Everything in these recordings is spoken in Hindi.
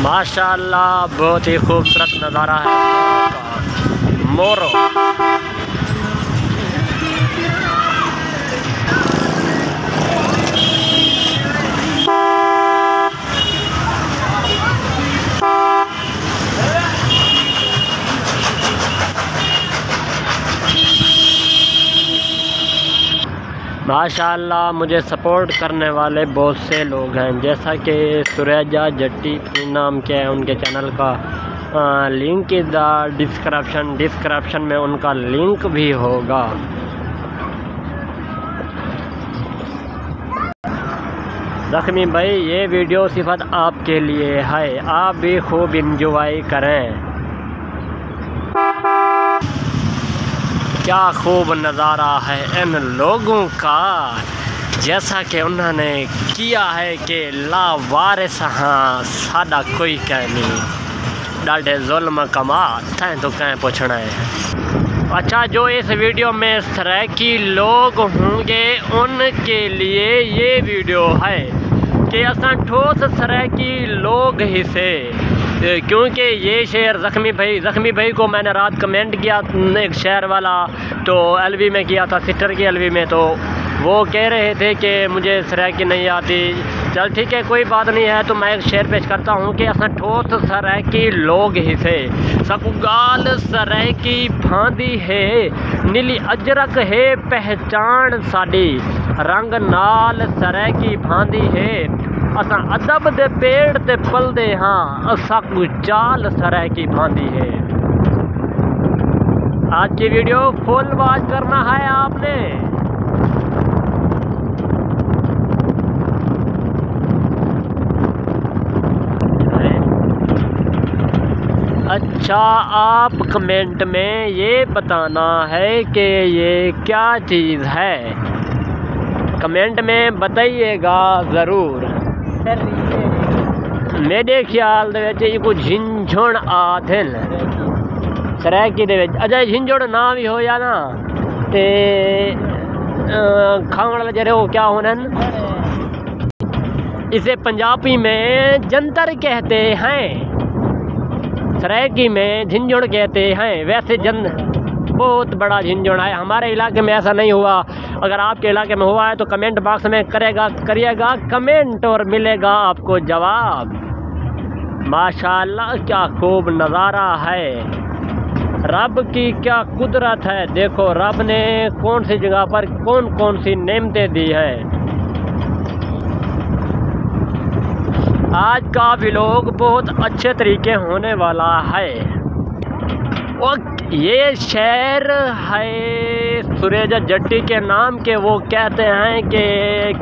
माशाअल्लाह बहुत ही खूबसूरत नज़ारा है मोरो। माशाअल्लाह मुझे सपोर्ट करने वाले बहुत से लोग हैं, जैसा कि सुरेजा जट्टी नाम के है उनके चैनल का लिंक इज़ द डिस्क्रिप्शन में उनका लिंक भी होगा। ज़ख्मी भाई ये वीडियो सिर्फ आपके लिए है, आप भी खूब इंजॉय करें। क्या खूब नज़ारा है इन लोगों का, जैसा कि उन्होंने किया है कि लावारिस हाँ सादा कोई कह नहीं, डाढ़े जुल्म कमा तैं तो कहीं पूछना है। अच्छा, जो इस वीडियो में सराइकी लोग होंगे उनके लिए ये वीडियो है कि असां ठोस सराइकी लोग ही से, क्योंकि ये शेर ज़ख्मी भाई को मैंने रात कमेंट किया एक शेर वाला, तो एलवी में किया था, सिस्टर की एलवी में, तो वो कह रहे थे कि मुझे सराइकी नहीं आती। चल ठीक है, कोई बात नहीं है, तो मैं एक शेर पेश करता हूँ कि असां ठोस सराइकी लोग ही से, सकुगाल सराइकी भांदी है, नीली अजरक है पहचान साड़ी, रंग नाल सराइकी भांदी है, असां अदब दे पेड़ ते पलदे हाँ, असां को चाल सराइकी भांदी है। आज की वीडियो फुल वॉच करना है आपने। अच्छा, आप कमेंट में ये बताना है कि ये क्या चीज़ है, कमेंट में बताइएगा ज़रूर। मेरे ख्याल दे विच इको झिंझुण आखदे सराइकी दे विच। अच्छा, झिंझुण ना भी हो या ना ते खाने वाले जरे वो क्या होने, इसे पंजाबी में जंतर कहते हैं, सराइकी में झिंझुण कहते हैं। वैसे बहुत बड़ा झिंझुण है, हमारे इलाके में ऐसा नहीं हुआ। अगर आपके इलाके में हुआ है तो कमेंट बॉक्स में करिएगा कमेंट और मिलेगा आपको जवाब। माशाअल्लाह क्या खूब नज़ारा है, रब की क्या कुदरत है। देखो रब ने कौन सी जगह पर कौन कौन सी नेमतें दी है। आज का व्लॉग बहुत अच्छे तरीके होने वाला है। और ये शेर है सुरेजा जट्टी के नाम के, वो कहते हैं कि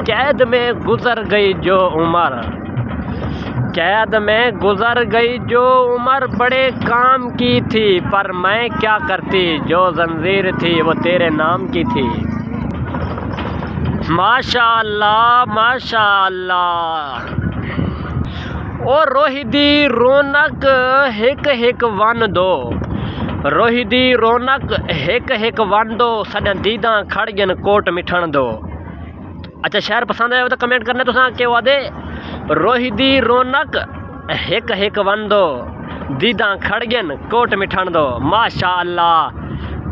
कैद में गुजर गई जो उम्र, कैद में गुजर गई जो उम्र बड़े काम की थी, पर मैं क्या करती, जो जंजीर थी वो तेरे नाम की थी। माशाअल्लाह माशाअल्लाह। और रोहिदी रौनक हिक हिक वन दो, रोहिदी रौनक हिक हिक वन दो, सदा दीदा खड़गन कोट मिठन दो। अच्छा, शेर पसंद आया तो कमेंट करना तुसा के वादे। रोहिदी रौनक हिक हिक वन दो, दीदा खड़गन कोट मिठन दो। माशाअल्लाह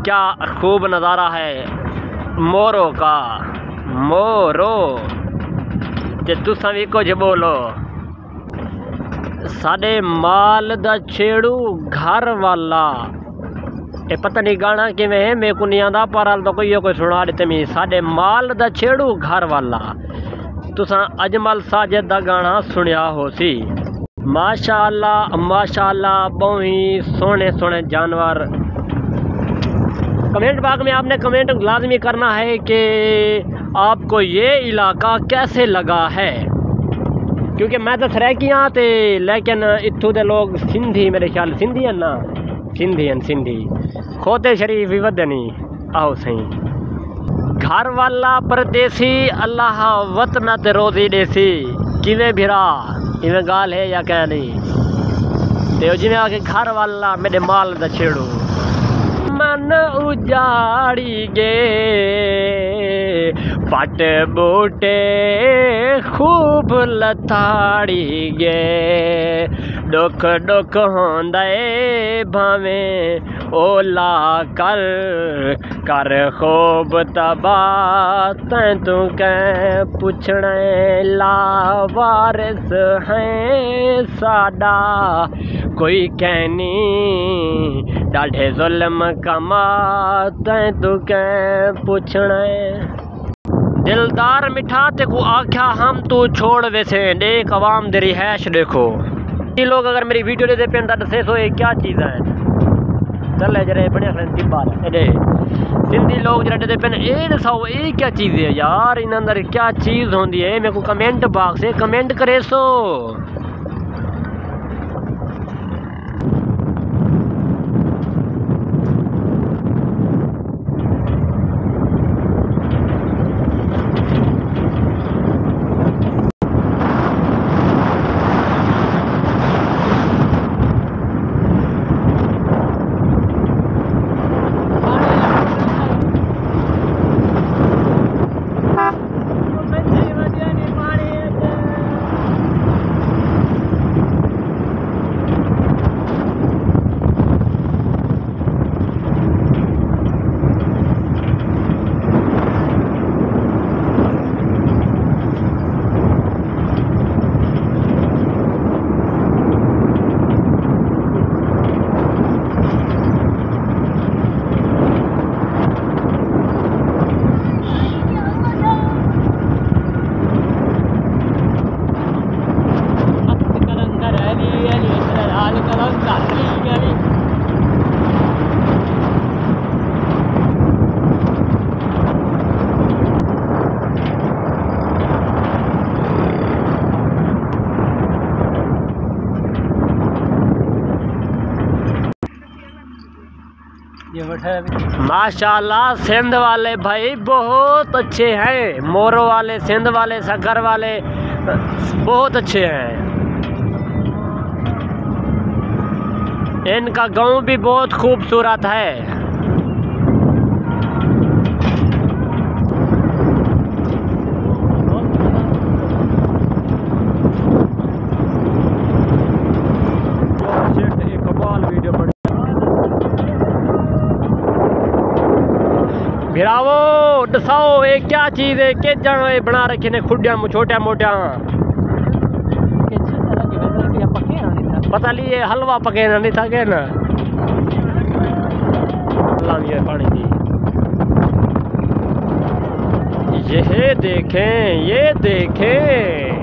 क्या खूब नज़ारा है मोरो का, मोरो ते तुसा भी कुछ बोलो। साडे माल दा छेड़ू घर वाला, ये पता नहीं गाना किवें है, मेरे को नहीं आंदा, पर हाल तो कोई सुना देते मी। साडे माल दा छेड़ू घर वाला, तुसा अजमल साजिद दा गाना सुनिया हो सी। माशाअल्लाह माशाअल्लाह, बहुत ही सोहने सोहने जानवर। कमेंट बॉक्स में आपने कमेंट लाजमी करना है कि आपको ये इलाका कैसे लगा है, क्योंकि मैं तो सराइकियाँ ते, लेकिन इत्थों दे लोग सिंधी, मेरे ख्याल सिंधी है ना, सिंधी खोते शरीफ भी वदनी आओ सही। घर वाला परदेसी अल्लाह वतना ते रोजी देसी, किवें भिरा इवें गाल है या क्या नहीं। ते जिवें आके घर वाला मेरे माल दा छेड़ू, मन उजाड़ी गे पट बूटे खूब लताड़ी गे दुख दुख होंदे भावें ओला कर कर खूब तबाह तैं तू कै पुछणे ला वारिस है साडा कोई कहनी डाढ़े जुल्म कमा तैं तू कै पुछणे दिलदार मिठा ते को आख्या हम तू छोड़ वैसे देख अवाम दे रिहाइश देखो। ये लोग अगर मेरी वीडियो दे पे दसे सो ये क्या चीज़ है चल जरे बढ़िया सिंधी लोग जरा दे पे ये दसाओ ये क्या चीज़ है यार इन अंदर क्या चीज़ होंदी है मेरे को कमेंट बॉक्स से कमेंट करे सो। माशाल्लाह सिंध वाले भाई बहुत अच्छे हैं, मोरो वाले सिंध वाले सगर वाले बहुत अच्छे हैं। इनका गांव भी बहुत खूबसूरत है। भिरावो दसाओ ये क्या चीज़ है के जाए बना रखे ने खुडिया छोटा मोटा पता लिए हलवा पके नहीं था के ना पानी दी ये देखें